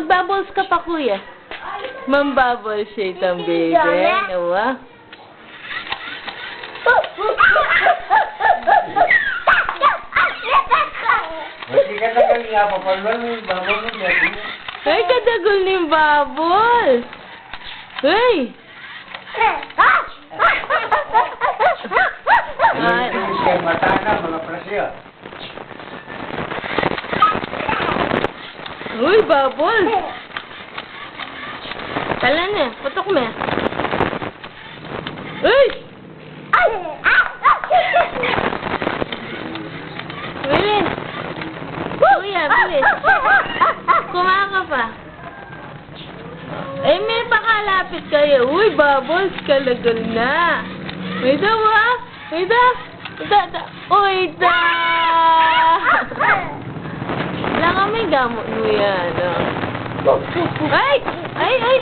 Mag-bubbles ka pa, kuya. Mambubble shade ang baby. Nawa. Hindi ka na kanina papalwan mo yung babo mo. Ay, kadagol ni yung bubbles. Hey! Ay. Mata na, mga presyo. Uy, bubbles. Tala na, putok mo. Uy! Bilis! Kuya, bilis. Kumaka pa. Eh, may pakalapit kayo. Uy, bubbles, kalagal na. May dawa. May da. Uy, da. Wala ka may gamot mo yan. Oh. Ay! Ay! Ay!